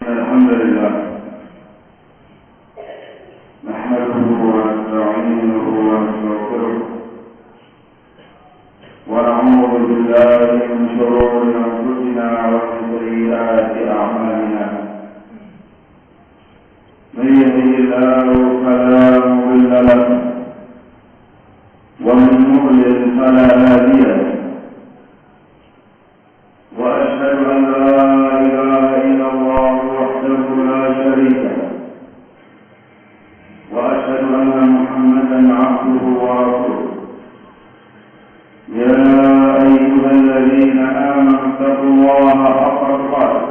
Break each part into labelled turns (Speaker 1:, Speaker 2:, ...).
Speaker 1: الحمد لله نحمده ونستعينه ونستغفره ونعوذ بالله من شرور انفسنا ومن سيئات اعمالنا من يهده الله فلا مضل له ومن يضلل فلا هادي له واشهد ان لا اله الا الله وحده لا شريك له واشهد ان محمدا عبده ورسوله يا ايها الذين امنوا اتقوا الله حق تقاته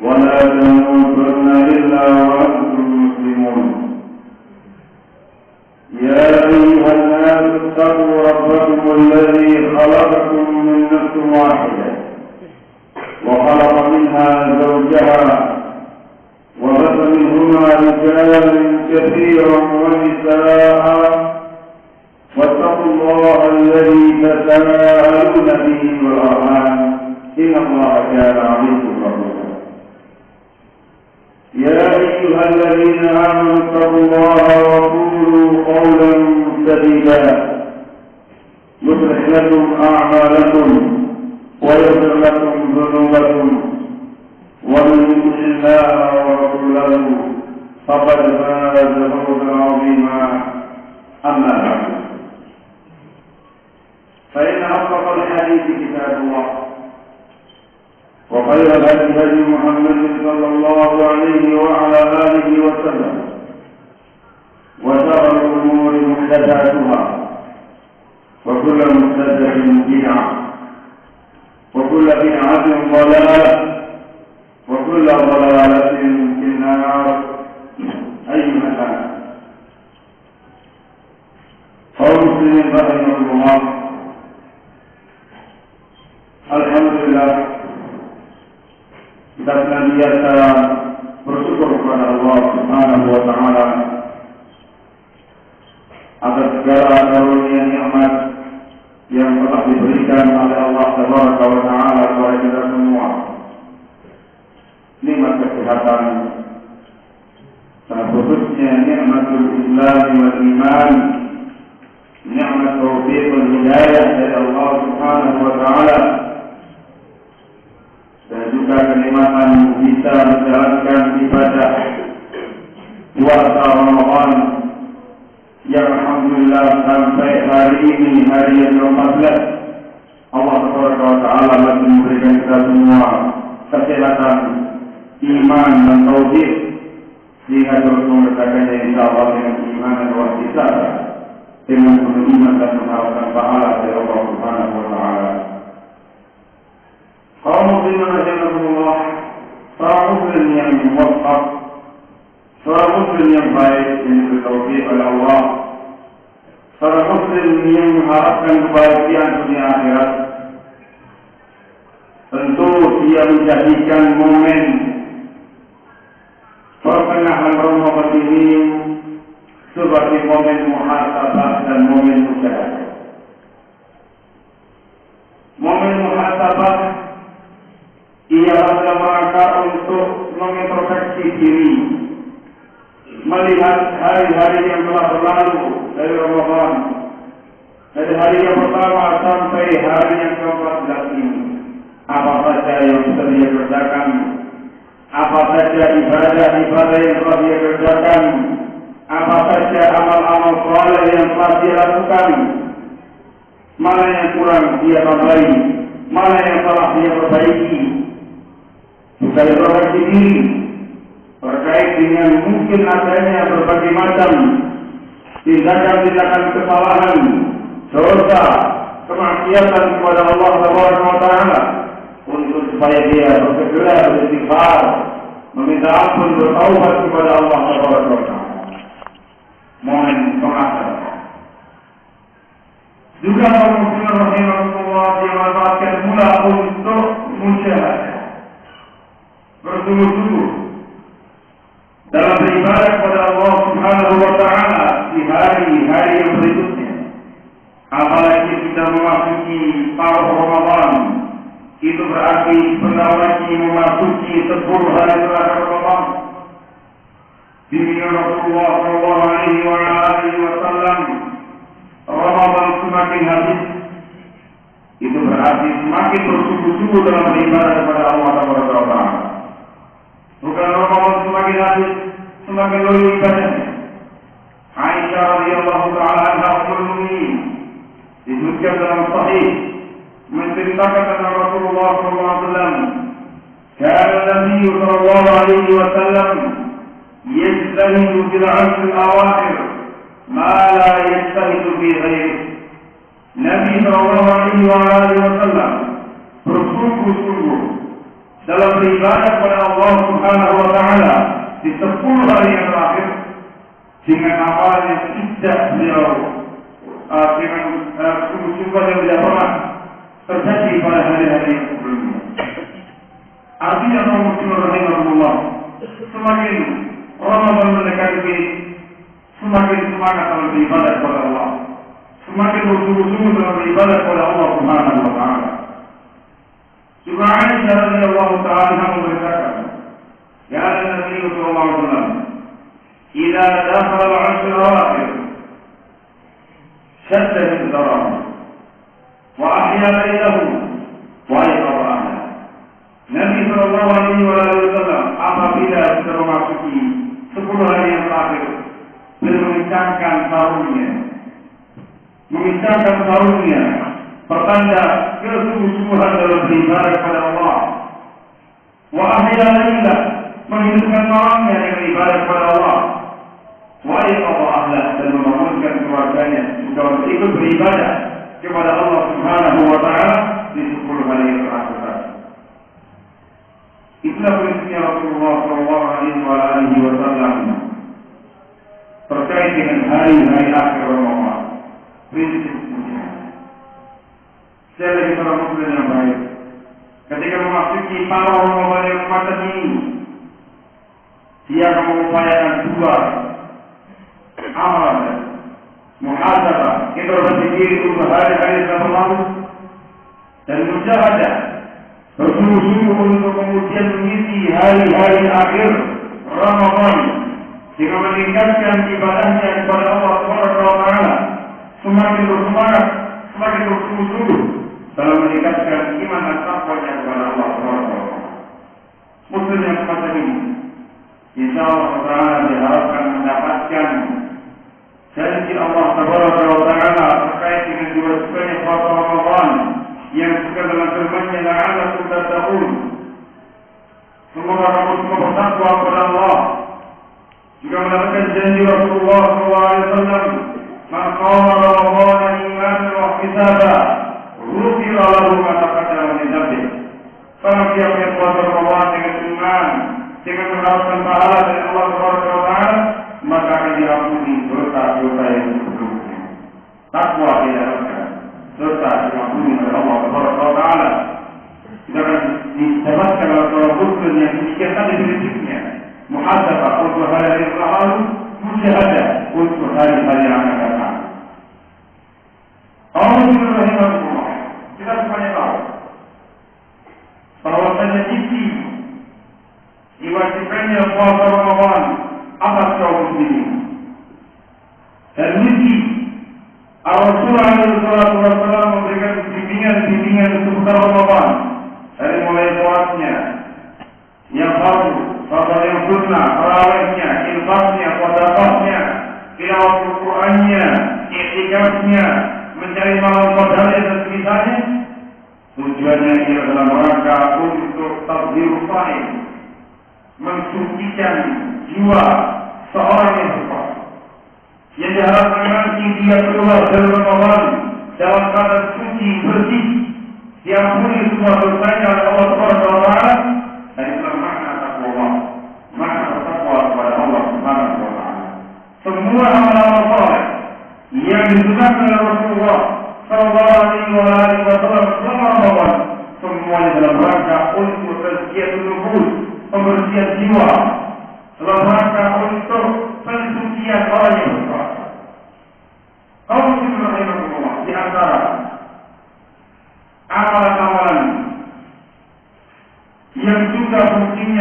Speaker 1: ولا تموتن الا وانتم مسلمون يا ايها الناس اتقوا ربكم الذي خلقكم من نفس واحده وخلق منها زوجها وبث منهما رجالا كثيرا ونساء واتقوا الله الذي تساءلون به والارحام ان الله كان عليكم رقيبا يا ايها الذين امنوا اتقوا الله وقولوا قولا سديدا يصلح لكم اعمالكم ويغفر لكم ذنوبكم ومن يطع الله ورسوله فقد فاز فوزا عظيما اما بعد فان اصدق الحديث كتاب الله وخير الهدي هدي محمد صلى الله عليه وعلى اله وسلم وشر الامور محدثاتها وكل محدثه بدعه وكل بدعة ضلالة وكل ضلالة في النار أيها الناس قوم مسلمين رحمهم الله Alhamdulillah kita senantiasa bersyukur kepada Allah Subhanahu wa taala atas segala karunia nikmat yang telah diberikan oleh Allah Tabaraka wa Ta'ala kepada kita semua. Nikmat kesehatan, dan khususnya nikmatul Islam wal iman, nikmat taufiq wal hidayah dari Allah Subhanahu wa Ta'ala, dan juga kenikmatan bisa menjalankan ibadah puasa Ramadan yang alhamdulillah sampai hari ini, hari yang ke-14, Allah Subhanahu wa Ta'ala masih memberikan kita semua kesehatan, iman dan tauhid, sehingga terus mengerjakannya insyaallah dengan iman dan wasilah dengan penuh iman dan mengharapkan pahala dari Allah Subhanahu wa Ta'ala. Kaum muslimin rahimakumullah, seorang muslim yang muwaffaq, seorang muslim yang baik yang bertauhid oleh Allah, seorang muslim yang mengharapkan kebahagiaan dunia akhirat, tentu dia menjadikan momen pertengahan Ramadan ini sebagai momen muhasabah dan momen mujahadah. Momen muhasabah ialah dalam rangka untuk mengintrospeksi diri, melihat hari-hari yang telah berlalu dari Ramadan, dari hari yang pertama sampai hari yang ke-14 ini. Apa saja yang sudah dia kerjakan, apa saja ibadah-ibadah yang telah dia kerjakan, apa saja amal-amal saleh yang telah dia lakukan, mana yang kurang dia tambahi, mana yang telah dia perbaiki. Juga introspeksi diri terkait dengan mungkin adanya berbagai macam tindakan-tindakan kesalahan, dosa, kemaksiatan kepada Allah Subhanahu wa Ta'ala, untuk supaya dia bersegera beristighfar, meminta ampun, bertaubat kepada Allah Subhanahu wa Ta'ala. Mohon pengasaran. Juga kaum muslimin rahimahullah dimanfaatkan mula untuk mujahadah, bersungguh-sungguh dalam beribadah kepada Allah Subhanahu wa Ta'ala di hari-hari yang berikutnya. Apalagi kita memasuki tahun Ramadan, itu berarti bentar lagi memasuki 10 hari terakhir Ramadan. Bimbingan Rasulullah SAW, Ramadan semakin habis, itu berarti semakin bersungguh-sungguh dalam beribadah kepada Allah Taala. Bukan Ramadan semakin habis, semakin lebih ibadahnya. Aisyah radhiyallahu taala anha ummul mukminin disebutkan dalam sahih menceritakan tentang Rasulullah SAW. Kana Nabi sallallahu alaihi wasallam yajtahidu fil 'ashr al-awakhir ma la yajtahidu fi ghairihi. Nabi sallallahu alaihi wasallam bersungguh-sungguh dalam beribadah kepada Allah Subhanahu wa taala di 10 hari yang terakhir dengan amal yang tidak beliau dengan sungguh-sungguh yang tidak pernah terjadi pada hari-hari yang sebelumnya. Artinya kaum muslimin rahimahullah, semakin Ramadan mendekati, semakin semangat dalam beribadah kepada Allah, semakin bersungguh-sungguh dalam beribadah kepada Allah Subhanahu wa taala. Juga Aisyah radhiyallahu taala memberitakan, ya Nabi sallallahu alaihi wasallam, "Idza dakhala al-'ashr al-awakhir, shadda al-daram wa ahya laylahu wa ayqadha ahlahu." Nabi sallallahu alaihi wasallam apabila sudah memasuki 10 hari yang terakhir, beliau mengencangkan sarungnya, pertanda kesungguh-sungguhan dalam beribadah kepada Allah. Wa ahya laylah, menghidupkan malamnya dengan ibadah kepada Allah. Wa ayqadha ahlahu, dan membangunkan keluarganya juga untuk ikut beribadah kepada Allah Subhanahu wa taala di 10 hari yang terakhir. Itulah prinsipnya Rasulullah SAW terkait dengan hari-hari akhir Ramadan. Prinsipnya, saya lagi seorang muslim yang baik. Ketika memasuki paruh Ramadan yang semacam ini, dia akan mengupayakan 2 amal, muhasabah, introspeksi diri untuk hari-hari yang berlalu, dan mujahadah, bersungguh-sungguh untuk kemudian mengisi hari-hari akhir Ramadan dengan meningkatkan ibadahnya kepada Allah Subhanahu wa taala, semakin bersemangat, semakin bersungguh-sungguh dalam meningkatkan iman dan takwa-Nya kepada Allah Subhanahu wa taala. Muslim yang semacam ini, insyaallah taala diharapkan mendapatkan janji Allah Subhanahu wa taala terkait dengan diwajibkannya puasa Ramadan yang juga dalam firman-Nya la'allakum tattaqun. Semoga kamu semua bertakwa kepada Allah. Juga mendapatkan janji Rasulullah SAW, "Man qama Ramadan imanan wa ihtisaban, ghufira lahu ma taqaddama min dhanbihi." Barang siapa yang puasa Ramadan dengan iman, dengan mengharapkan pahala dari Allah Subhanahu wa taala, maka akan diampuni dosa-dosa yang sebelumnya. Takwa diharapkan, dosa diampuni oleh Allah Subhanahu wa taala. Kita akan didapatkan oleh seorang muslim yang demikian tadi prinsipnya. Muhasabah untuk hari-hari yang lalu, mujahadah untuk hari-hari yang akan datang. Alhamdulillah, kita semuanya tahu bahwasanya isi diwajibkannya puasa Ramadan atas kaum muslimin. Dan misi Rasulullah SAW memberikan bimbingan seputar Ramadan, dari mulai puasnya yang fardu, puasa yang sunnah, tarawihnya, infaknya, sedekahnya, tilawah Al-Qur'annya, i'tikafnya, mencari malam qadar dan semisalnya. Tujuannya ia dalam rangka untuk tadhhirus shaim, mensucikan jiwa seorang yang berpuasa. Yang diharapkan nanti dia keluar dari Ramadan dalam keadaan suci, bersih, diampuni semua dosanya oleh Allah Subhanahu wa taala, dan itulah makna takwa, makna bertakwa kepada Allah Subhanahu wa taala. Semua amal-amal saleh yang disunahkan oleh Rasulullah sallallahu alaihi wasallam selama Ramadan, semuanya dalam rangka untuk tazkiyatun nufus, pembersihan jiwa, dalam rangka untuk pensucian orang yang berpuasa. Kaum muslimin rahimahumullah, di antara amalan-amalan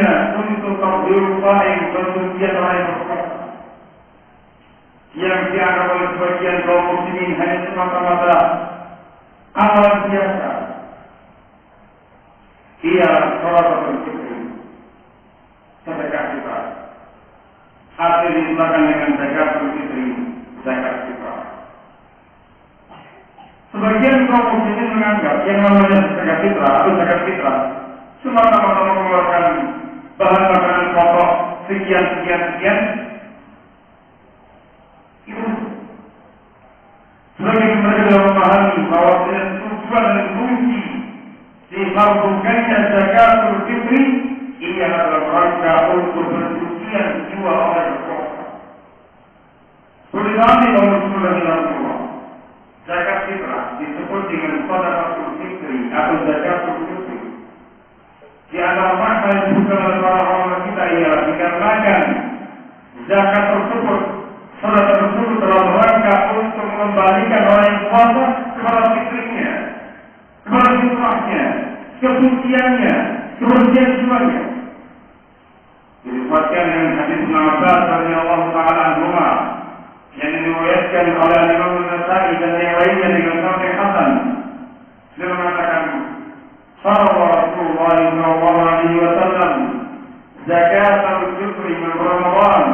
Speaker 1: hanya untuk takdir paling pensucian orang yang berpuasa, yang dianggap oleh sebagian kaum muslimin hanya semata-mata amal biasa. Ia sholat berfitri, sedekah fitrah, atau disebutkan dengan zakat berfitri, zakat fitrah. Sebagian kaum muslimin menganggap yang namanya zakat fitrah atau zakat fitrah semata-mata mengeluarkan bahan makanan pokok sekian. Itu sebagian mereka dalam memahami bahwa tujuan dan fungsi dilakukannya zakatul fitri ini adalah rangka untuk pensucian jiwa orang berpuasa. Berarti Allah Subhanahu zakat fitrah disebut dengan sedekah fitri atau zakatul fitri. Di antara makna yang disebutkan oleh para ulama kita ialah dikarenakan zakat tersebut, sedekah tersebut dalam rangka untuk mengembalikan orang yang puasa kepada fitrinya, kepada fitrahnya, kesuciannya, kebersihan jiwanya. Diriwayatkan dengan hadis Ibnu Abbas radhiyallahu taala anhuma yang diriwayatkan oleh Imam An-Nasa'i dan yang lainnya dengan sanad hasan. Dia mengatakan, "Farada Rasulullah sallallahu alaihi wasallam zakat al-fitr min Ramadan,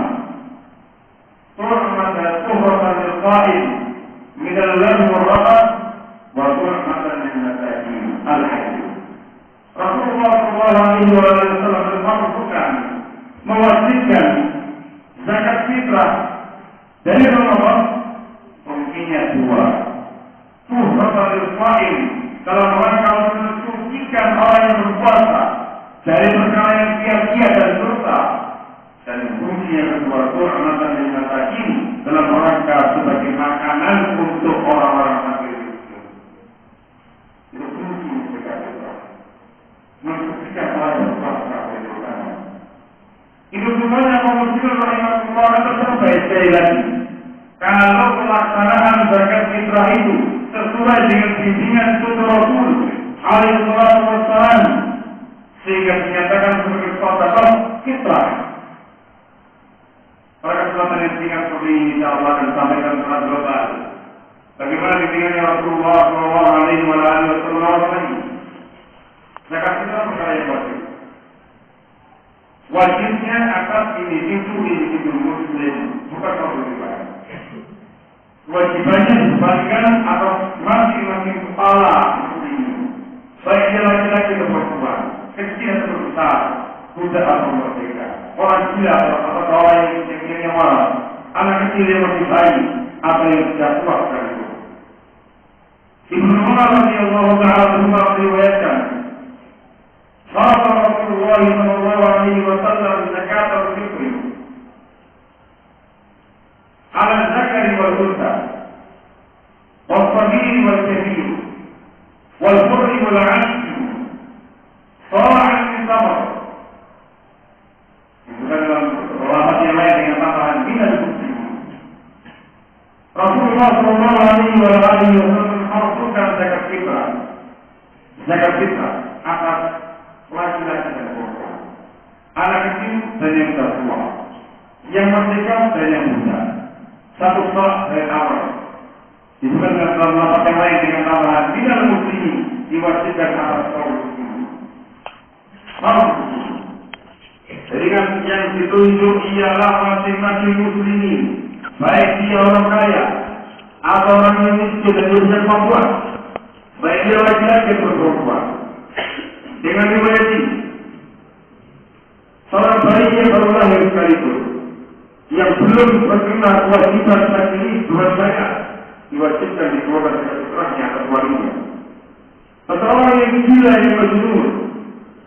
Speaker 1: tuhmatan lil-qa'im min al-ladh wal-raqab wa tuhmatan lil-masakin." Al-hadis. Rasulullah sallallahu alaihi wasallam berfirman, mewajibkan zakat fitrah dari Ramadan fungsinya dua. Tuhmatan lil-qa'im, dalam rangka untuk mensucikan orang yang berpuasa dari perkara yang sia-sia dan dosa, dan fungsi yang kedua tuhmatan lil-masakin, dalam rangka sebagai makanan untuk orang-orang fakir miskin. Itu fungsi zakat fitrah, mensucikan orang yang berpuasa dari dosa. Itu semuanya mengusulkan rahimahullah tersampai sekali lagi. Kalau pelaksanaan zakat fitrah itu sesuai dengan bimbingan sunnah Rasul alaihi wassalam, sehingga dinyatakan sebagai sedekah fitrah. Para kesempatan yang singkat seperti ini insyaallah akan disampaikan secara global. Bagaimana bimbingannya Rasulullah sallallahu alaihi wasallam? Zakat fitrah perkara yang wajib. Wajibnya atas individu muslim, bukan orang lain. Kewajibannya disebarkan atas masing-masing kepala muslim, baik dia laki-laki atau perempuan, kecil atau besar, budak atau merdeka, orang gila atau orang yang waras, anak kecil yang masih bayi atau yang sudah tua sekalipun. Ibnu Umar radhiyallahu taala meriwayatkan, "Farada Rasulullah sallallahu alaihi wasallam zakat al-fitr ala al-zakari wal-unsa wal-saghir wal-kabir wal-hurr wal-'abd sa'an min tamr." Dalam riwayat yang lain dengan tambahan minal muslimin, Rasulullah sallallahu alaihi wasallam mengharuskan zakat fitrah atas laki-laki dan perempuan, anak kecil dan yang sudah tua, yang merdeka dan yang muda, satu sah dan awal. Disebutkan dalam lafaz yang lain dengan tambahan minal muslimin, diwajibkan atas kaum muslimin. Dengan yang ditunjuk ialah masing-masing muslimin, baik dia orang kaya atau orang yang miskin dan urusan perempuan, baik dia laki-laki atau perempuan. Dengan riwayat ini, seorang bayi yang baru lahir sekalipun, yang belum berkena kewajiban taklif dua zakat, diwajibkan dikeluarkan zakat fitrahnya atas walinya. Seorang yang gila yang majnun,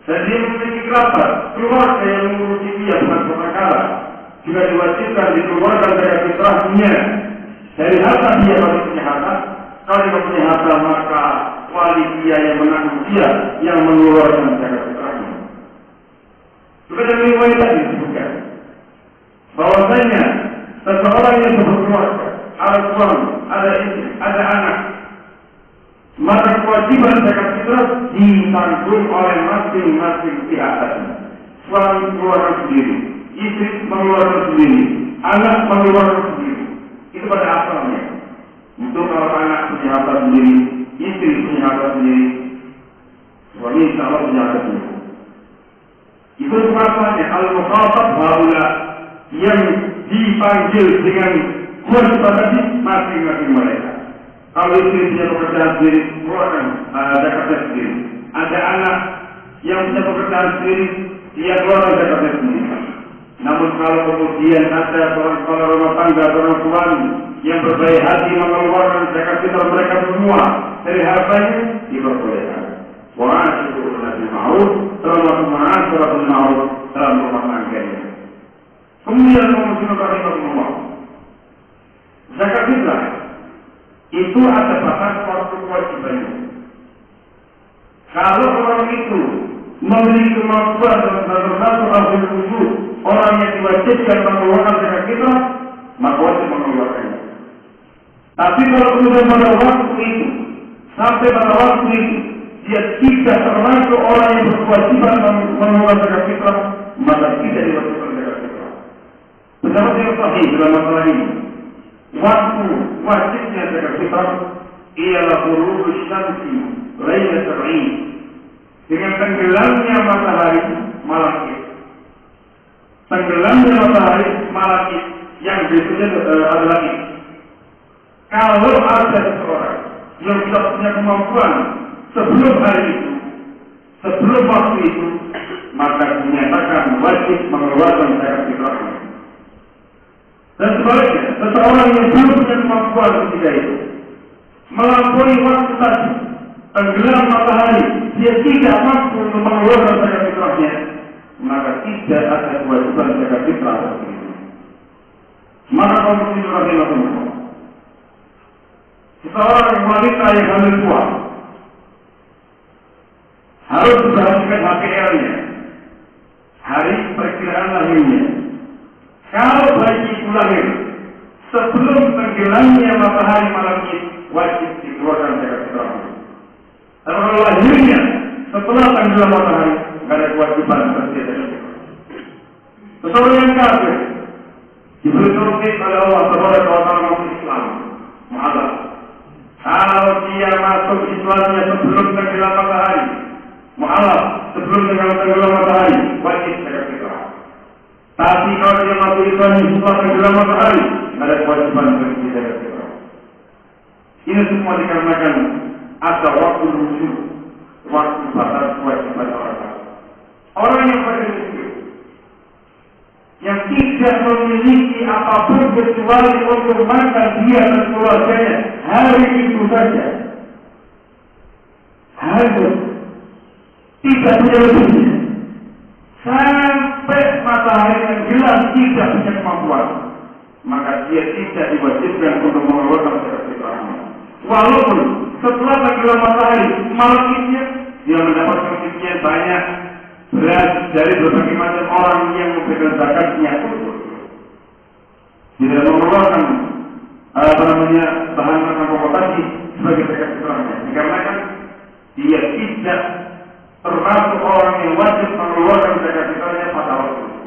Speaker 1: dan dia memiliki kerabat, keluarga yang mengurusi dia bukan perkara, juga diwajibkan dikeluarkan zakat fitrahnya dari harta dia kalau punya harta. Kalau dia punya harta maka wali dia yang menanggung dia yang mengeluarkan zakat fitrahnya. Juga dalam riwayat tadi disebutkan bahwasanya seseorang yang berkeluarga, ada suami, ada istri, ada anak, maka kewajiban zakat fitrah ditanggung oleh masing-masing pihak tadi. suami mengeluarkan sendiri, istri mengeluarkan sendiri, anak mengeluarkan sendiri. Itu pada asalnya. Untuk kalau anak punya harta sendiri, istri punya harta sendiri, suami insya Allah punya harta sendiri. Itu asalnya. Al-Mukhatab haula yang dipanggil dengan kewajiban tadi masing-masing mereka. Kalau istri punya pekerjaan sendiri, keluarkan zakatnya sendiri. Ada anak yang punya pekerjaan sendiri, dia keluarkan zakatnya sendiri. Namun kalau kemudian ada seorang kepala rumah tangga, seorang suami yang berbaik hati mengeluarkan zakat fitrah mereka semua dari hartanya, diperbolehkan. Wa'asyiru bil ma'ruf, termasuk ma'asyiru bil ma'ruf dalam rumah tangganya. Kemudian muslimin rahimahumullah, zakat fitrah itu ada batas waktu kewajibannya. Kalau orang itu memiliki kemampuan dalam satu hasil wujud, orang yang diwajibkan mengeluarkan zakat fitrah, maka wajib mengeluarkannya. Tapi kalau kemudian pada waktu itu, sampai pada waktu itu, dia tidak termasuk orang yang berkewajiban mengeluarkan zakat fitrah, maka tidak diwajibkan zakat fitrah. Pendapat yang sahih dalam masalah ini, waktu wajibnya zakat fitrah ialah ghurubus syamsi lailatul 'id, dengan tenggelamnya matahari malam itu. Tenggelamnya matahari malam itu yang berikutnya adalah itu. Kalau ada seseorang yang tidak punya kemampuan sebelum hari itu, sebelum waktu itu, maka dinyatakan wajib mengeluarkan zakat fitrahnya. Dan sebaliknya, seseorang yang belum punya kemampuan ketika itu, melampaui waktu tadi, tenggelam matahari, dia tidak mampu untuk mengeluarkan zakat fitrahnya, maka tidak ada kewajiban zakat fitrah. Maka kaum muslimin radhiyallahu, seseorang wanita yang hamil tua harus memperhatikan HPL-nya, hari perkiraan lahirnya. Kalau bayi itu lahir sebelum tenggelamnya matahari malam itu, wajib dikeluarkan zakat fitrahnya. Kalau lahirnya setelah tenggelam matahari, tidak ada kewajiban seperti itu. Seseorang yang kafir diberi taufik oleh Allah Subhanahu wa taala masuk Islam, mu'adzab. Kalau dia masuk Islamnya sebelum tenggelam matahari, mu'allaf, sebelum tenggelam matahari, wajib zakat fitrah. Tapi kalau dia masuk Islamnya setelah tenggelam matahari, tidak ada kewajiban seperti zakat fitrah. Ini semua dikarenakan ada waktu wujud, waktu batas kewajiban orang. Orang yang beriman, yang tidak memiliki apapun kecuali untuk makan dia dan keluarganya hari itu saja, harus tidak punya lebihnya, sampai matahari tenggelam tidak punya kemampuan, maka dia tidak diwajibkan untuk mengeluarkan zakat fitrahnya. Walaupun setelah tenggelam matahari malam itu dia mendapatkan sekian banyak beras dari berbagai macam orang yang memberikan zakatnya untuk tidak mengeluarkan bahan makanan pokok tadi sebagai zakat fitrahnya, dikarenakan dia tidak termasuk orang yang wajib mengeluarkan zakat fitrahnya pada waktu itu.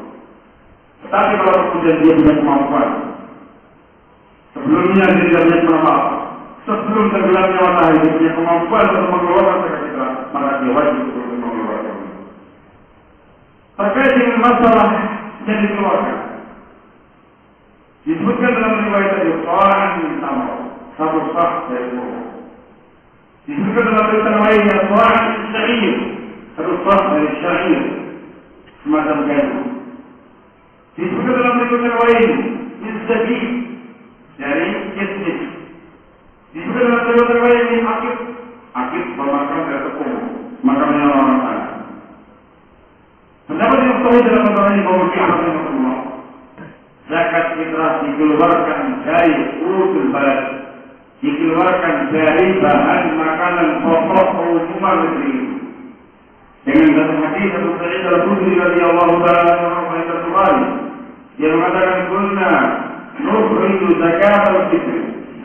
Speaker 1: Tetapi kalau kemudian dia punya kemampuan, sebelumnya dia tidak punya kemampuan, sebelum tenggelamnya matahari dia punya kemampuan untuk mengeluarkan zakat fitrah, maka dia wajib untuk mengeluarkan. Terkait dengan masalah yang dikeluarkan, disebutkan dalam riwayat tadi, orang yang sama satu sah dari Allah. Disebutkan dalam riwayat lainnya, orang yang syair satu sah dari syair semacam gadu. Disebutkan dalam riwayat lain, izzabi dari yasmid. Disebutkan dalam riwayat lain, akib bermakam dari tepung, makamnya orang sana. Pendapat yang sahih dalam masalah ini bahwa Rasulullah, zakat fitrah dikeluarkan dari urut balad, dikeluarkan dari bahan makanan pokok keumuman negeri. Dengan dalam hadis Abu Sa'id Al-Khudri radhiyallahu ta'ala anhu yang mengatakan kunna nukhriju zakat al-fitr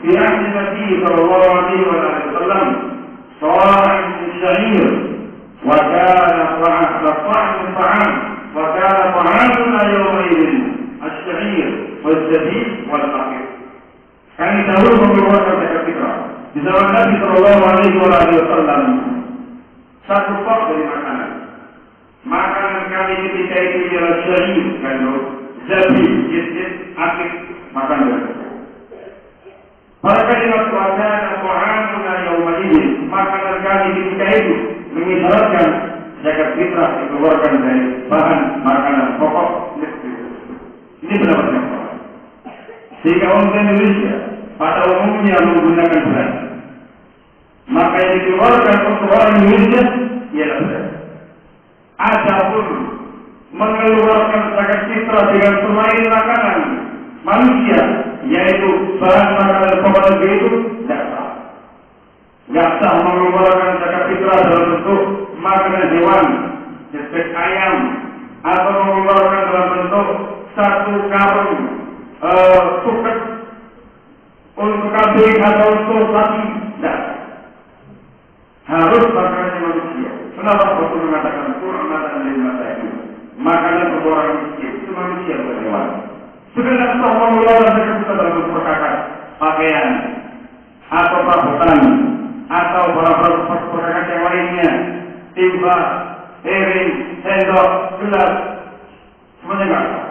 Speaker 1: fi ahdi Nabi sallallahu alaihi wasallam sa'an min sya'ir wa kana ta'am wa kana ta'amuna yawma idzin asy-sya'ir waz-zabib wal-faqir. Kami dahulu mengeluarkan zakat fitrah di zaman Nabi Sallallahu Alaihi Wasallam. Satu sok dari makanan. Makanan kami ketika itu ialah sya'ir, gandum, zabib, jizid, akik, makan gandum. Para kalimat wajana ta'amuna yawma idzin, makanan kami ketika itu mengisyaratkan zakat fitrah dikeluarkan dari bahan makanan pokok. Ini pendapat yang salah. Sehingga orang Indonesia pada umumnya menggunakan beras, maka yang dikeluarkan untuk orang Indonesia ialah beras. Adapun mengeluarkan zakat fitrah dengan selain makanan manusia, yaitu bahan makanan pokok negeri itu tidak sah. Tidak sah mengeluarkan zakat fitrah dalam bentuk makanan hewan, seperti ayam, atau mengeluarkan dalam bentuk satu karung suket untuk kambing atau untuk sapi. Tidak. Harus makanannya manusia. Kenapa Rasul mengatakan Qur'an lil masakin? Makanan untuk orang miskin itu manusia bukan hewan. Sekedar Allah mengeluarkan zakat fitrah dalam bentuk perkakas, pakaian, atau perabotan, atau barang-barang perkakas yang lainnya, timba, piring, sendok, gelas, semuanya enggak sah.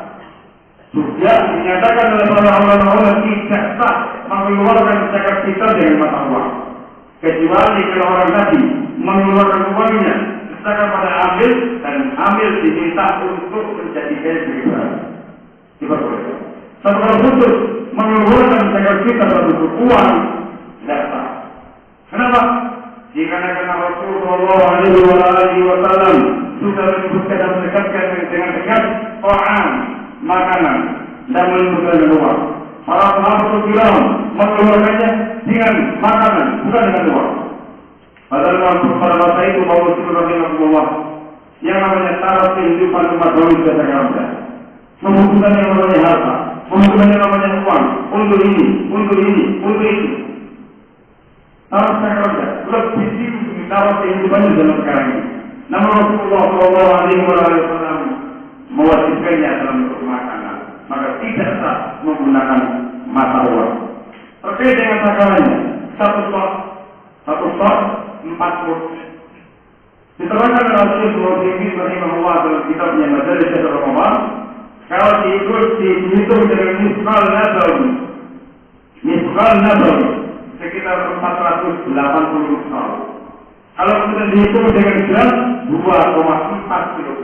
Speaker 1: Sudah dinyatakan oleh para ulama tidak sah mengeluarkan zakat fitrah dengan mata uang, kecuali kalau orang tadi mengeluarkan uangnya misalkan pada amil dan amil diminta untuk menjadikan beribadah. Diperbolehkan. Tapi kalau khusus mengeluarkan zakat fitrah dalam bentuk uang tidak sah. Kenapa? Dikarenakan Rasulullah SAW sudah menyebutkan dan mendekatkan dengan tegas ta'am, makanan, dan menyebutkan uang. Para sahabat bilang mengeluarkannya dengan makanan, bukan dengan uang. Padahal pada masa itu bahwa Rasulullah yang namanya taraf kehidupan umat manusia sangat rendah. Membutuhkan yang namanya harta, membutuhkan yang namanya uang untuk ini, untuk ini, untuk itu. Taraf sangat rendah. Lebih tinggi taraf kehidupannya dalam sekarang ini. Namun Rasulullah SAW mewajibkannya dalam bentuk makanan, maka tidak sah menggunakan mata uang. Terkait dengan takarannya, satu sok 4 mud. Diterangkan oleh Syekh Muhammad rahimahullah dalam kitabnya Majalis Syahrul Ramadan, kalau dihitung dengan misqal nabawi sekitar 480 misqal. Kalau kita dihitung dengan gram 2,4 kg.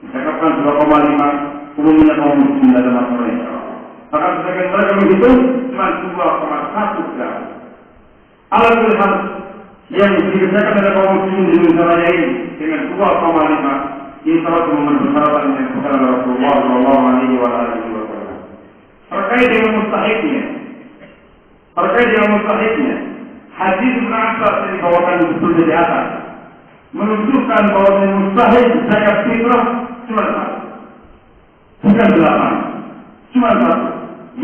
Speaker 1: Misalkan 2,5 umumnya kaum muslimin dalam masyarakat. Maka misalkan mereka menghitung cuma 2,1 gram. Alhamdulillah yang dikerjakan oleh kaum muslimin di Indonesia Raya ini dengan 2,5 ini salah satu memenuhi persyaratan yang disebutkan oleh Rasulullah Sallallahu Alaihi Wasallam. Terkait dengan mustahiknya, hadis Ibnu Abbas yang dibawakan sebelum di atas menunjukkan bahwa mustahik zakat fitrah cuma satu, bukan 8, cuma satu,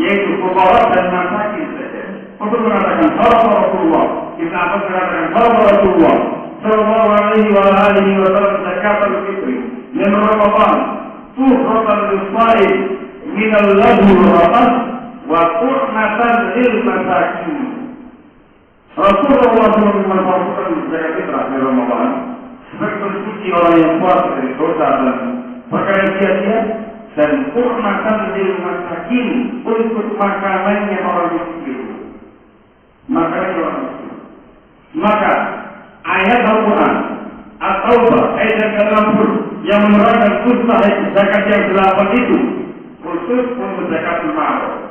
Speaker 1: yaitu fuqara dan masakin saja. Untuk mengatakan Rasulullah, Ibnu Abbas mengatakan Rasulullah Sallallahu Alaihi Wasallam zakat al-fitri min Ramadan tuhratan lis-shaim min al-ladhi wal-rafas wa tu'natan lil-masakin. Rasulullah SAW memasukkan zakat fitrah di Ramadan sebagai mensuci orang yang puasa dari dosa dan perkara sia-sia, dan tu'natan lil-masakin untuk makanannya orang miskin. Maka ayat Al-Quran At-Taubah ayat ke-60 yang menerangkan mustahik zakat yang 8 itu khusus untuk zakat mal.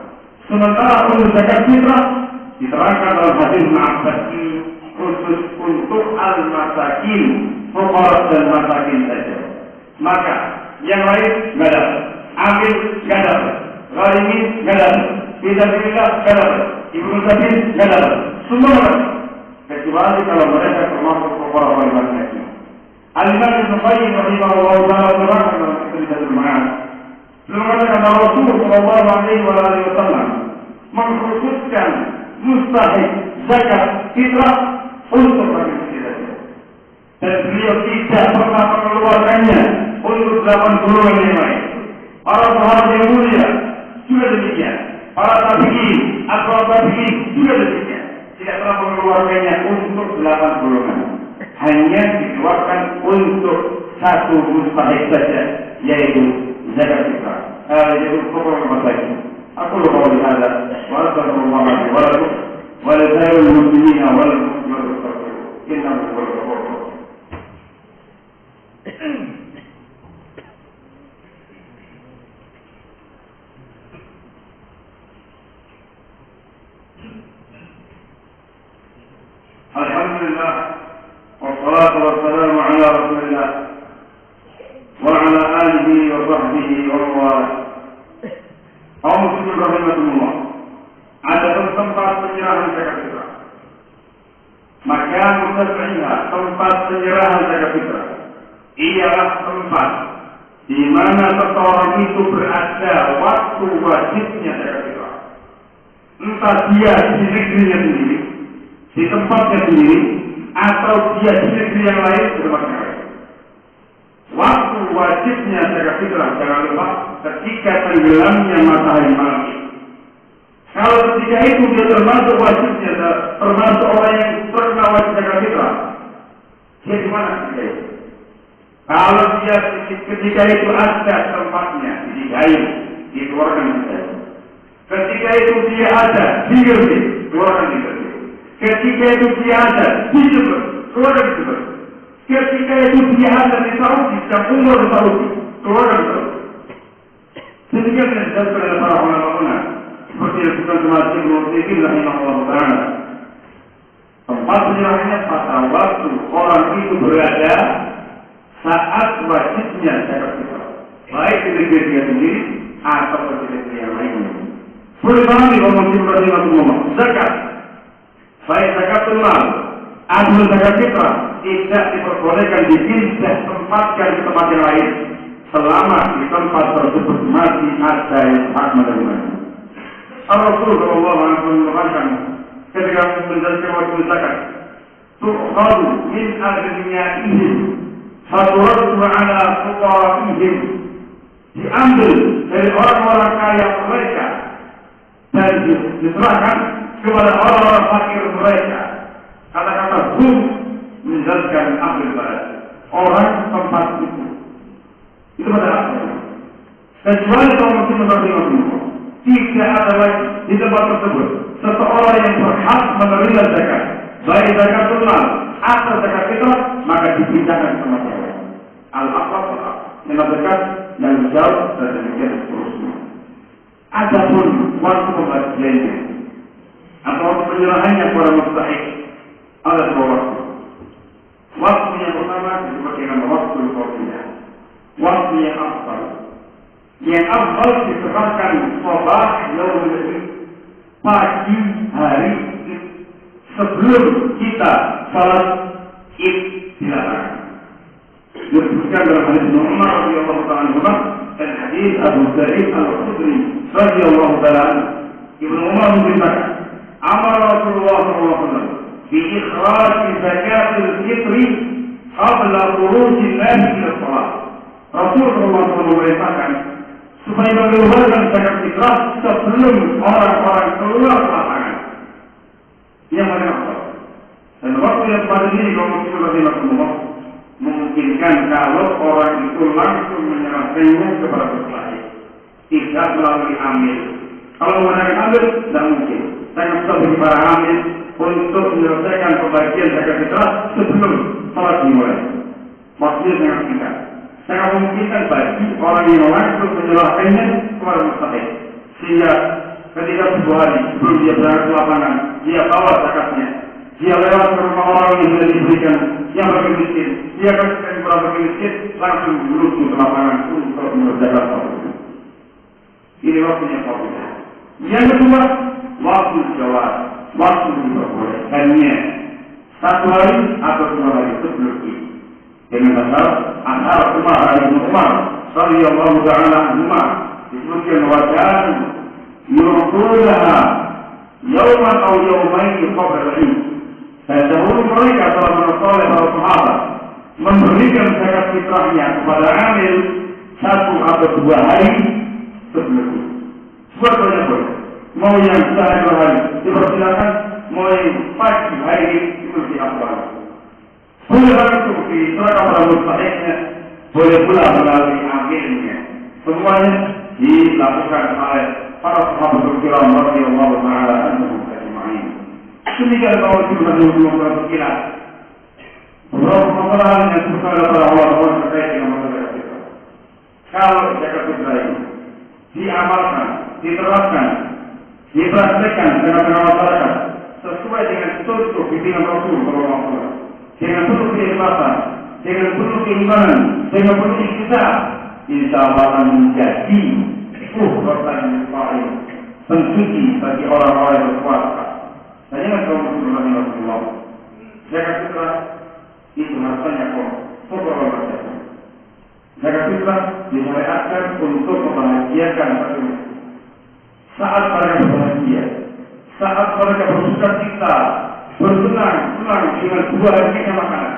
Speaker 1: Sementara untuk zakat fitrah diterangkan dalam hadis Abbas khusus untuk al-masakin, fuqara dan masakin saja. Maka yang lain enggak dapat, amil enggak dapat, gharimin enggak dapat, fisabilillah enggak dapat, ibnu sabil enggak dapat, semua dapat. Kecuali kalau mereka termasuk fuqara wal masakin. Al-Imam Ibnu Qayyim rahimahullah taala menerangkan dalam kitab Al-Ma'ad, mengatakan bahwa Rasulullah SAW mengkhususkan mustahik zakat fitrah untuk bagi manusia. Dan beliau tidak pernah mengeluarkannya untuk 8 golongan yang lain. Para sahabat yang mulia juga demikian. Para tabi'in, atau tabi'in juga demikian. Tidak pernah mengeluarkannya untuk 8 golongan. Hanya dikeluarkan untuk satu mustahik saja, yaitu zakat fitrah. Yaitu pokok masakin. Aku lupa berada. Wassalamualaikum warahmatullahi wabarakatuh. Walaupun muslimin awal muslimin inna wabarakatuh. Alhamdulillah. Wassalatu wassalamu ala Rasulillah wa ala alihi wa sahbihi wa mawala. Kaum muslimin rahimahumullah, ada tempat penyerahan zakat fitrah. Maka mustahilnya tempat penyerahan zakat fitrah ialah tempat di mana seseorang itu berada waktu wajibnya zakat fitrah. Entah dia di negerinya sendiri, di tempatnya sendiri, atau dia di negeri yang lain, bermacam lain. Waktu wajibnya zakat fitrah, jangan lupa, ketika tenggelamnya matahari malam ini. Kalau ketika itu dia termasuk wajibnya, termasuk orang yang pernah wajib zakat fitrah, dia di mana ketika itu? Kalau dia ketika itu ada tempatnya, digayu, dikeluarkan zakat. Ketika itu dia ada di Gresik, keluarkan di Gresik. Ketika itu dia ada di Jember, keluarkan di Jember. Ketika itu dia ada di Saudi, sedang umur di Saudi, keluarkan di Saudi. Demikian yang disebutkan oleh para ulama seperti yang disebutkan semacam Ibnu Utsaimin rahimahullah taala. Tempat penyerahannya pada waktu orang itu berada saat wajibnya zakat fitrah, baik di negeri dia sendiri atau di negeri yang lainnya. Boleh pahami kalau muslim rahimahullah, zakat, baik zakatul mal atau zakat fitrah, tidak diperbolehkan dipindah tempatkan ke tempat yang lain selama di tempat tersebut masih ada yang hak menerimanya. Rasulullah sallallahu alaihi wasallam mengatakan ketika menjelaskan waktu zakat, tu'khadhu min aghniyaihim faturaddu ala fuqaraihim, diambil dari orang-orang kaya mereka dan diserahkan kepada orang-orang fakir mereka. Kata-kata hum menjelaskan ambil barat orang tempat itu pada akhirnya. Kecuali kaum muslimin radhiyallahu, tidak ada lagi di tempat tersebut seseorang yang berhak menerima zakat, baik zakatul mal atau zakat fitrah, maka dipindahkan ke tempat yang lain. Al-aqrab yang zakat yang jauh dan demikian seterusnya. Adapun waktu pembagiannya atau penyerahannya kepada mustahik ada dua waktu. Waktu yang pertama disebutkan waktu al-fardiyah, waktu yang afdal. Yang afdal diserahkan sabah yaumul Id, pagi hari sebelum kita salat Id dilakukan. Disebutkan dalam hadis Ibnu Umar radhiyallahu ta'ala anhu dan hadis Abu Sa'id Al-Khudri radhiyallahu ta'ala anhu. Ibnu Umar berkata, "Amar Rasulullah sallallahu alaihi wasallam bi ikhraj zakatul fitri qabla khuruj an-nas ila shalah." Rasulullah sallallahu alaihi wasallam memerintahkan supaya mengeluarkan zakat fitrah sebelum orang-orang keluar ke lapangan. Yang mana apa? Dan waktu yang pada ini kaum muslimin radhiyallahu memungkinkan kalau orang itu langsung menyerahkannya kepada mustahik, tidak melalui amil. Kalau menggunakan amil, tidak mungkin. Sangat susah bagi para amil untuk menyelesaikan pembagian zakat fitrah sebelum salat dimulai. Waktunya sangat singkat. Sangat memungkinkan bagi orang yang langsung menyerahkannya kepada mustahik. Sehingga ketika sebuah hari sebelum dia berangkat ke lapangan, dia bawa zakatnya. Dia lewat ke rumah orang yang sudah diberikan, yang bagi miskin, dia kasihkan kepada bagi miskin, langsung menuju ke lapangan untuk mengerjakan waktu. Ini waktunya fadilah. Yang kedua, waktu jawab, waktu diperbolehkannya 1 hari atau 2 hari sebelum itu. Dengan dasar antara Umar bin Umar radhiyallahu ta'ala anhu disebutkan wajan yurdunaha yawman aw yawmain qabla al-Eid. Dan dahulu mereka telah menolak para sahabat memberikan zakat fitrahnya kepada amil 1 atau 2 hari sebelum sebetulnya boleh. Mau yang sehari 2 hari dipersilakan, mau yang pagi hari itu diakuan. Boleh hal itu diserahkan pada mustahiknya, boleh pula melalui amilnya. Semuanya dilakukan oleh para sahabat kiram radhiyallahu ta'ala anhum ajma'in. Demikian kalau kita belum berkilah beberapa permasalahan yang susah pada Allah terkait dengan masalah kita. Kalau zakat fitrah ini diamalkan, diterapkan, dipraktekkan dengan masyarakat sesuai dengan contoh bimbingan Rasul sallallahu alaihi wasallam, dengan penuh keikhlasan, dengan penuh keimanan, dengan penuh ikhtisab, insya Allah akan menjadi rotan yang paling pensuci bagi orang-orang yang berpuasa. Dan ingat kaum muslimin Rasulullah, zakat fitrah itu hartanya kok seorang manusia. Zakat fitrah disyariatkan untuk membahagiakan manusia. Saat mereka berbahagia, saat mereka bersuka cita, bersenang-senang dengan 2 hari makanan,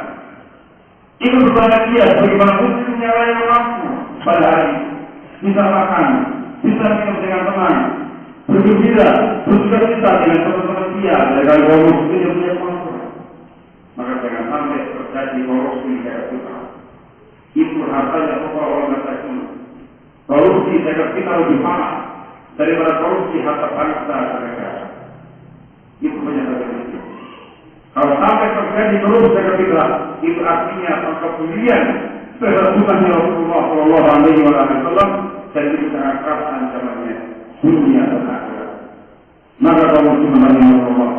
Speaker 1: itu berbahagia bagaimana muslimnya yang mampu pada hari bisa makan, bisa minum dengan tenang, bergembira, bersuka cita dengan teman-teman dia dari kaum muslim yang punya kemampuan. Maka jangan sampai terjadi korupsi zakat fitrah. Itu hartanya orang masyarakat. Korupsi zakat fitrah lebih parah daripada korupsi harta bangsa dan negara. Itu menyatakan itu. Kalau sampai terjadi korupsi zakat fitrah, itu artinya pengkebulian terhadap Rasulullah sallallahu alaihi wasallam, dan itu sangat keras ancamannya dunia dan akhirat. Maka kaum muslimin Allah,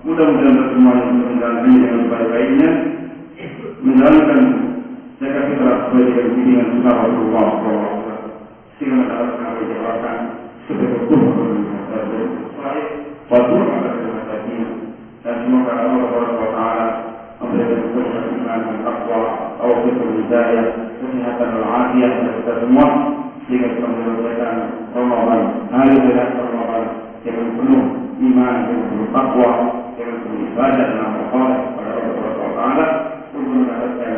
Speaker 1: mudah-mudahan bersemuanya untuk menjalankan dengan sebaik-baiknya, menjalankan zakat fitrah sesuai dengan bimbingan sunnah Rasulullah sallallahu alaihi wasallam, sehingga mendapatkan apa yang diharapkan sebagai tuhan dan bersesuai waktu pada masalah. Dan semoga Allah Subhanahu wa taala memberikan kekuatan iman dan takwa, taufik dan hidayah, kesehatan dan afiat kepada kita semua, sehingga kita menyelesaikan Ramadan, hari Ramadan dengan penuh iman, dengan penuh takwa, dengan penuh ibadah dan amal saleh kepada Allah Subhanahu wa taala untuk mendapatkan